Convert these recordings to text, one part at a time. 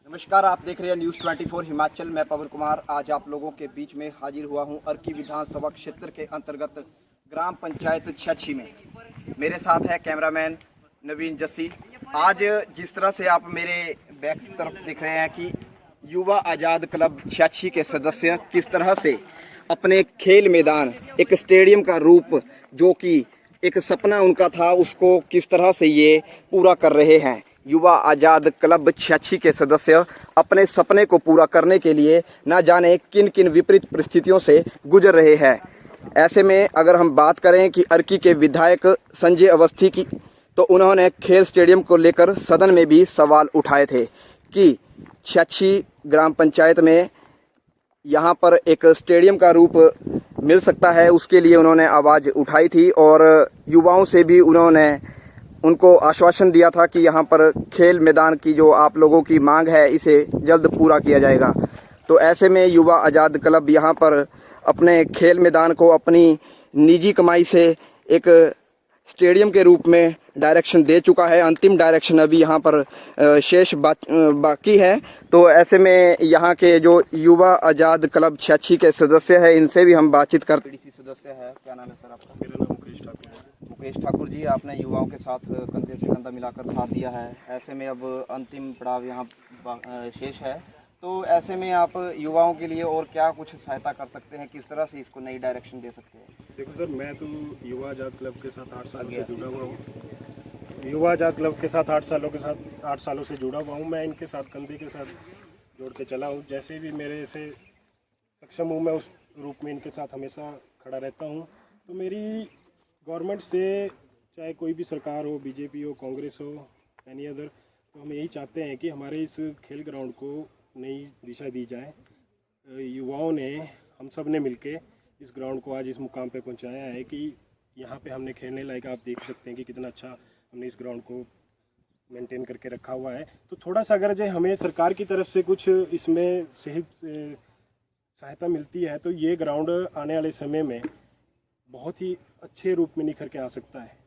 नमस्कार, आप देख रहे हैं न्यूज़ 24 हिमाचल। मैं पवन कुमार आज आप लोगों के बीच में हाजिर हुआ हूं अर्की विधानसभा क्षेत्र के अंतर्गत ग्राम पंचायत छछी में। मेरे साथ है कैमरामैन नवीन जस्सी। आज जिस तरह से आप मेरे बैक की तरफ देख रहे हैं कि युवा आज़ाद क्लब छछी के सदस्य किस तरह से अपने खेल मैदान, एक स्टेडियम का रूप जो कि एक सपना उनका था, उसको किस तरह से ये पूरा कर रहे हैं। युवा आज़ाद क्लब छछी के सदस्य अपने सपने को पूरा करने के लिए न जाने किन किन विपरीत परिस्थितियों से गुजर रहे हैं। ऐसे में अगर हम बात करें कि अर्की के विधायक संजय अवस्थी की, तो उन्होंने खेल स्टेडियम को लेकर सदन में भी सवाल उठाए थे कि छछी ग्राम पंचायत में यहाँ पर एक स्टेडियम का रूप मिल सकता है। उसके लिए उन्होंने आवाज़ उठाई थी और युवाओं से भी उन्होंने उनको आश्वासन दिया था कि यहाँ पर खेल मैदान की जो आप लोगों की मांग है इसे जल्द पूरा किया जाएगा। तो ऐसे में युवा आज़ाद क्लब यहाँ पर अपने खेल मैदान को अपनी निजी कमाई से एक स्टेडियम के रूप में डायरेक्शन दे चुका है। अंतिम डायरेक्शन अभी यहाँ पर शेष बाकी है। तो ऐसे में यहाँ के जो युवा आज़ाद क्लब छछी के सदस्य हैं, इनसे भी हम बातचीत करते हैं। सदस्य है, क्या नाम है सर आपका? मेरा नाम मुकेश ठाकुर है। मुकेश ठाकुर जी, आपने युवाओं के साथ कंधे से कंधा मिलाकर साथ दिया है। ऐसे में अब अंतिम पड़ाव यहाँ शेष है, तो ऐसे में आप युवाओं के लिए और क्या कुछ सहायता कर सकते हैं, किस तरह से इसको नई डायरेक्शन दे सकते हैं? देखो सर, मैं तो युवा आज़ाद क्लब के साथ 8 सालों से जुड़ा हुआ हूँ। युवा आज़ाद क्लब के साथ 8 सालों से जुड़ा हुआ हूँ। मैं इनके साथ कंधे के साथ जोड़ते चला हूँ। जैसे भी मेरे से सक्षम हूँ, मैं उस रूप में इनके साथ हमेशा खड़ा रहता हूँ। तो मेरी गवर्नमेंट से, चाहे कोई भी सरकार हो, बीजेपी हो, कांग्रेस हो, एनी अदर, तो हम यही चाहते हैं कि हमारे इस खेल ग्राउंड को नई दिशा दी जाए। युवाओं ने, हम सब ने मिलके इस ग्राउंड को आज इस मुकाम पे पहुंचाया है कि यहाँ पे हमने खेलने लायक, आप देख सकते हैं कि कितना अच्छा हमने इस ग्राउंड को मेंटेन करके रखा हुआ है। तो थोड़ा सा अगर जो हमें सरकार की तरफ से कुछ इसमें सहायता मिलती है तो ये ग्राउंड आने वाले समय में बहुत ही अच्छे रूप में निखर के आ सकता है।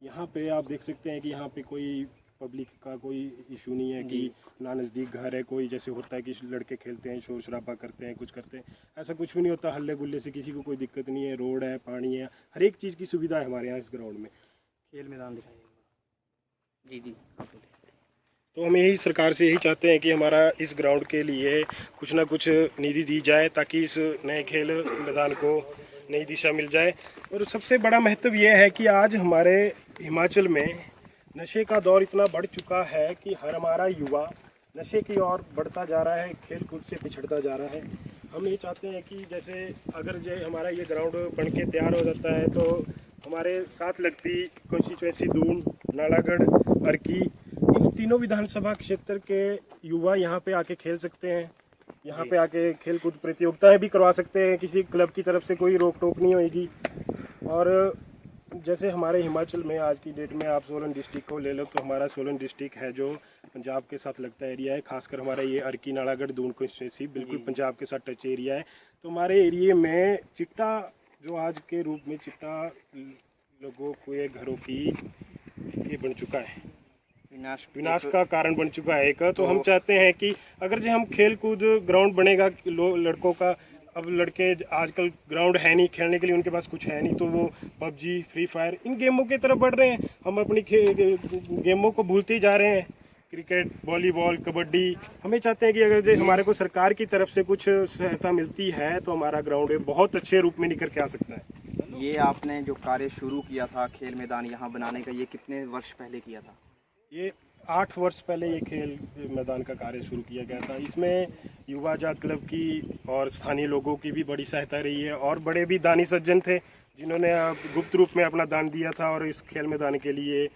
यहाँ पे आप देख सकते हैं कि यहाँ पे कोई पब्लिक का कोई इशू नहीं है कि ना नज़दीक घर है, कोई जैसे होता है कि लड़के खेलते हैं, शोर शराबा करते हैं, कुछ करते हैं, ऐसा कुछ भी नहीं होता। हल्ले गुल्ले से किसी को कोई दिक्कत नहीं है। रोड है, पानी है, हर एक चीज़ की सुविधा है हमारे यहाँ इस ग्राउंड में। खेल मैदान दिखाइए। जी तो हम यही सरकार से यही चाहते हैं कि हमारा इस ग्राउंड के लिए कुछ ना कुछ निधि दी जाए ताकि इस नए खेल मैदान को नई दिशा मिल जाए। और सबसे बड़ा महत्व यह है कि आज हमारे हिमाचल में नशे का दौर इतना बढ़ चुका है कि हर हमारा युवा नशे की ओर बढ़ता जा रहा है, खेल कूद से पिछड़ता जा रहा है। हम ये चाहते हैं कि जैसे अगर जो हमारा ये ग्राउंड बन के तैयार हो जाता है तो हमारे साथ लगती कॉन्स्टिट्यूएंसी दून, नालागढ़, अर्की, इन तीनों विधानसभा क्षेत्र के युवा यहाँ पे आके खेल सकते हैं। यहाँ पे आके खेल कूद प्रतियोगिताएँ भी करवा सकते हैं। किसी क्लब की तरफ से कोई रोक टोक नहीं होगी। और जैसे हमारे हिमाचल में आज की डेट में आप सोलन डिस्ट्रिक्ट को ले लो तो हमारा सोलन डिस्ट्रिक्ट है जो पंजाब के साथ लगता एरिया है। खासकर हमारा ये अर्की, नालागढ़, दून कॉन्स्टिट्यूंसी बिल्कुल पंजाब के साथ टच एरिया है। तो हमारे एरिए में चिट्टा, जो आज के रूप में चिट्टा लोगों के घरों की ये बन चुका है, विनाश का कारण बन चुका है एक। तो हम चाहते हैं कि अगर जो हम खेल कूद ग्राउंड बनेगा लड़कों का, अब लड़के आजकल ग्राउंड है नहीं खेलने के लिए, उनके पास कुछ है नहीं, तो वो पबजी, फ्री फायर, इन गेमों की तरफ बढ़ रहे हैं। हम अपनी गेमों को भूलते ही जा रहे हैं। Cricket, volleyball, kabaddi. हमें चाहते हैं कि अगर जो हमारे को सरकार की तरफ से कुछ सहायता मिलती है तो हमारा ग्राउंड बहुत अच्छे रूप में निकल के आ सकता है। ये आपने जो कार्य शुरू किया था खेल मैदान यहाँ बनाने का, ये कितने वर्ष पहले किया था? ये 8 वर्ष पहले ये खेल मैदान का कार्य शुरू किया गया था। इसमें युवा आज़ाद क्लब की और स्थानीय लोगों की भी बड़ी सहायता रही है और बड़े भी दानी सज्जन थे जिन्होंने गुप्त रूप में अपना दान दिया था और इस खेल मैदान के लिए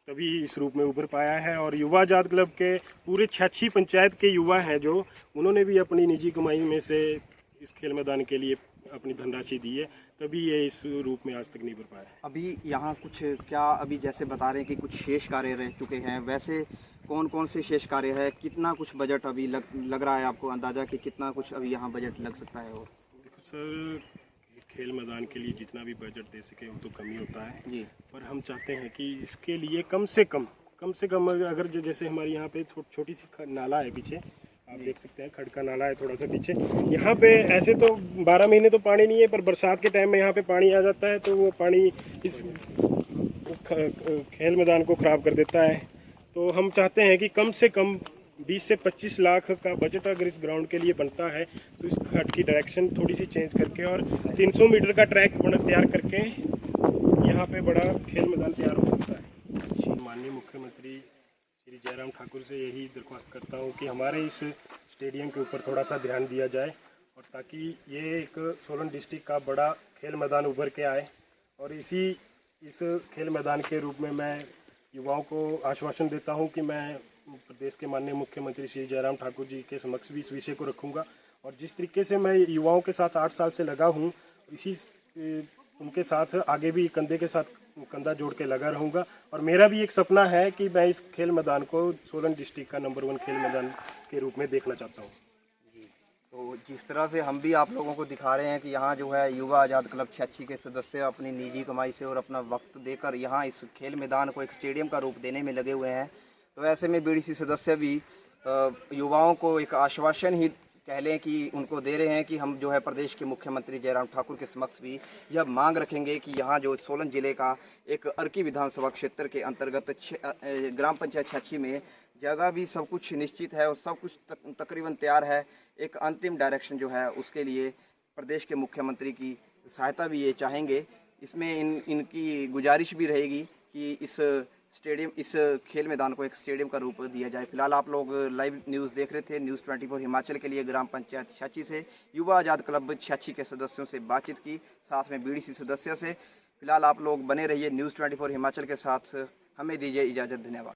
तभी इस रूप में उभर पाया है। और युवा आज़ाद क्लब के पूरे छछी पंचायत के युवा हैं जो उन्होंने भी अपनी निजी कमाई में से इस खेल मैदान के लिए अपनी धनराशि दी है, तभी ये इस रूप में आज तक नहीं बढ़ पाया है। अभी यहाँ कुछ क्या, अभी जैसे बता रहे हैं कि कुछ शेष कार्य रह चुके हैं, वैसे कौन कौन से शेष कार्य है? कितना कुछ बजट अभी लग रहा है आपको अंदाज़ा कि कितना कुछ अभी यहाँ बजट लग सकता है? और देखो सर, खेल मैदान के लिए जितना भी बजट दे सके वो तो कम ही होता है जी। पर हम चाहते हैं कि इसके लिए कम कम से कम अगर जैसे हमारी यहाँ पे छोटी सी नाला है पीछे, आप देख सकते हैं खड़ का नाला है थोड़ा सा पीछे। यहाँ पे ऐसे तो 12 महीने तो पानी नहीं है, पर बरसात के टाइम में यहाँ पे पानी आ जाता है तो वो पानी इस खेल मैदान को ख़राब कर देता है। तो हम चाहते हैं कि कम से कम 20 से 25 लाख का बजट अगर इस ग्राउंड के लिए बनता है तो इस घाट की डायरेक्शन थोड़ी सी चेंज करके और 300 मीटर का ट्रैक तैयार करके यहाँ पे बड़ा खेल मैदान तैयार हो सकता है। माननीय मुख्यमंत्री श्री जयराम ठाकुर से यही दरख्वास्त करता हूँ कि हमारे इस स्टेडियम के ऊपर थोड़ा सा ध्यान दिया जाए, और ताकि ये एक सोलन डिस्ट्रिक्ट का बड़ा खेल मैदान उभर के आए। और इस खेल मैदान के रूप में मैं युवाओं को आश्वासन देता हूं कि मैं प्रदेश के माननीय मुख्यमंत्री श्री जयराम ठाकुर जी के समक्ष भी इस विषय को रखूंगा। और जिस तरीके से मैं युवाओं के साथ 8 साल से लगा हूं, उनके साथ आगे भी कंधे के साथ कंधा जोड़ के लगा रहूंगा। और मेरा भी एक सपना है कि मैं इस खेल मैदान को सोलन डिस्ट्रिक्ट का नंबर 1 खेल मैदान के रूप में देखना चाहता हूँ। तो जिस तरह से हम भी आप लोगों को दिखा रहे हैं कि यहाँ जो है युवा आज़ाद क्लब छछी के सदस्य अपनी निजी कमाई से और अपना वक्त देकर यहाँ इस खेल मैदान को एक स्टेडियम का रूप देने में लगे हुए हैं, तो ऐसे में बीडीसी सदस्य भी युवाओं को एक आश्वासन ही कह लें कि उनको दे रहे हैं कि हम जो है प्रदेश के मुख्यमंत्री जयराम ठाकुर के समक्ष भी यह मांग रखेंगे कि यहाँ जो सोलन जिले का एक अर्की विधानसभा क्षेत्र के अंतर्गत ग्राम पंचायत छछी में जगह भी सब कुछ निश्चित है और सब कुछ तकरीबन तैयार है। एक अंतिम डायरेक्शन जो है उसके लिए प्रदेश के मुख्यमंत्री की सहायता भी ये चाहेंगे। इसमें इनकी गुजारिश भी रहेगी कि इस खेल मैदान को एक स्टेडियम का रूप दिया जाए। फिलहाल आप लोग लाइव न्यूज़ देख रहे थे न्यूज़ 24 हिमाचल के लिए ग्राम पंचायत छछी से युवा आज़ाद क्लब छछी के सदस्यों से बातचीत की, साथ में बीडीसी सदस्य से। फिलहाल आप लोग बने रहिए न्यूज़ 24 हिमाचल के साथ। हमें दीजिए इजाज़त, धन्यवाद।